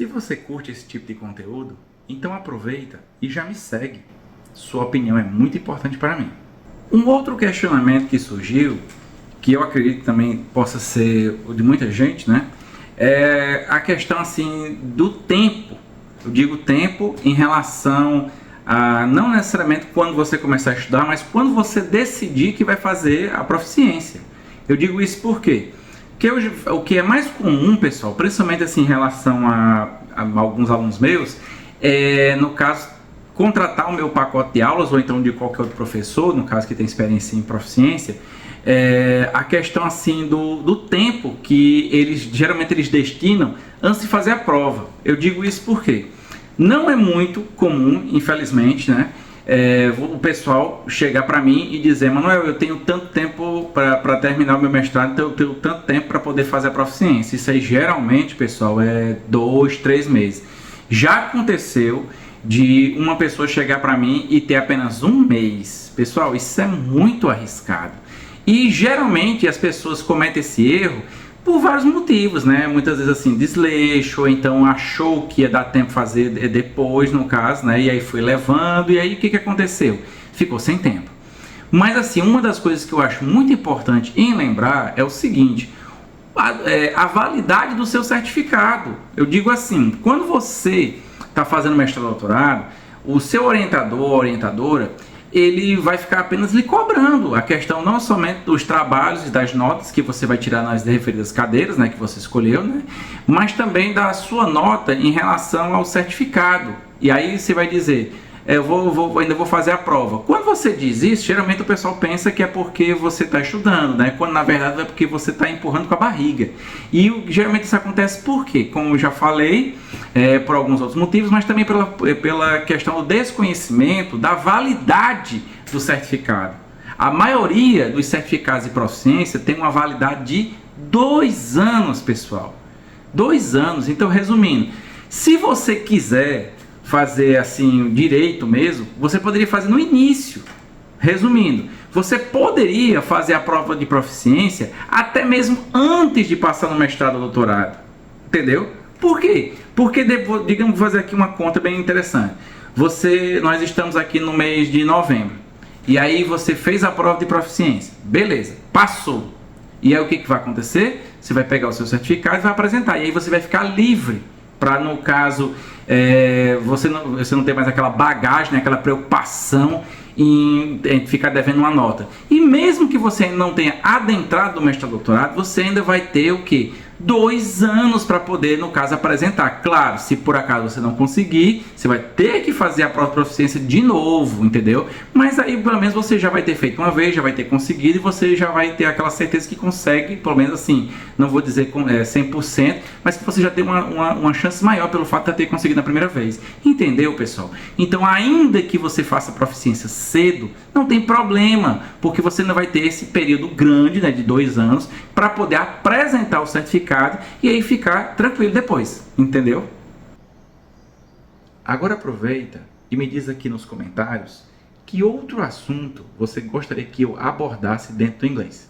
Se você curte esse tipo de conteúdo, então aproveita e já me segue. Sua opinião é muito importante para mim. Um outro questionamento que surgiu, que eu acredito também possa ser o de muita gente, né? É a questão assim do tempo. Eu digo tempo em relação a não necessariamente quando você começar a estudar, mas quando você decidir que vai fazer a proficiência. Eu digo isso por quê? Porque hoje, o que é mais comum, pessoal, principalmente assim em relação a alguns alunos meus, é, no caso, contratar o meu pacote de aulas, ou então de qualquer outro professor, no caso que tem experiência em proficiência, a questão assim do tempo que geralmente eles destinam antes de fazer a prova. Eu digo isso porque não é muito comum, infelizmente, né? O pessoal chegar para mim e dizer: Manuel, eu tenho tanto tempo para terminar o meu mestrado, então eu tenho tanto tempo para poder fazer a proficiência. Isso aí geralmente, pessoal, é 2, 3 meses. Já aconteceu de uma pessoa chegar para mim e ter apenas 1 mês. Pessoal, isso é muito arriscado. E geralmente as pessoas cometem esse erro por vários motivos, né? Muitas vezes assim, desleixo, ou então achou que ia dar tempo fazer depois, no caso, né? E aí foi levando, e aí o que aconteceu? Ficou sem tempo. Mas assim, uma das coisas que eu acho muito importante em lembrar é o seguinte: a validade do seu certificado. Eu digo assim, quando você está fazendo mestrado ou doutorado, o seu orientador ou orientadora, ele vai ficar apenas lhe cobrando a questão não somente dos trabalhos e das notas que você vai tirar nas referidas cadeiras, né, que você escolheu, né, mas também da sua nota em relação ao certificado. E aí você vai dizer: ainda vou fazer a prova. Quando você diz isso, geralmente o pessoal pensa que é porque você está estudando, né? Quando na verdade é porque você está empurrando com a barriga. E geralmente isso acontece por quê? Como eu já falei, por alguns outros motivos, mas também pela questão do desconhecimento da validade do certificado. A maioria dos certificados de proficiência tem uma validade de 2 anos, pessoal. 2 anos. Então, resumindo, se você quiser fazer assim direito mesmo, você poderia fazer no início. Resumindo, você poderia fazer a prova de proficiência até mesmo antes de passar no mestrado ou doutorado. Entendeu? Por quê? Porque, digamos, vou fazer aqui uma conta bem interessante. Nós estamos aqui no mês de novembro. E aí você fez a prova de proficiência. Beleza, passou. E aí o que vai acontecer? Você vai pegar o seu certificado e vai apresentar. E aí você vai ficar livre para, no caso, você não ter mais aquela bagagem, né, aquela preocupação em ficar devendo uma nota. E mesmo que você não tenha adentrado no mestrado doutorado, você ainda vai ter o quê? 2 anos para poder, no caso, apresentar. Claro, se por acaso você não conseguir, você vai ter que fazer a prova de proficiência de novo, entendeu? Mas aí, pelo menos, você já vai ter feito uma vez, já vai ter conseguido, e você já vai ter aquela certeza que consegue, pelo menos assim, não vou dizer 100%, mas que você já tem uma chance maior pelo fato de ter conseguido na primeira vez. Entendeu, pessoal? Então, ainda que você faça a proficiência cedo, não tem problema, porque você não vai ter esse período grande, né, de 2 anos, para poder apresentar o certificado e aí ficar tranquilo depois, entendeu? Agora aproveita e me diz aqui nos comentários que outro assunto você gostaria que eu abordasse dentro do inglês.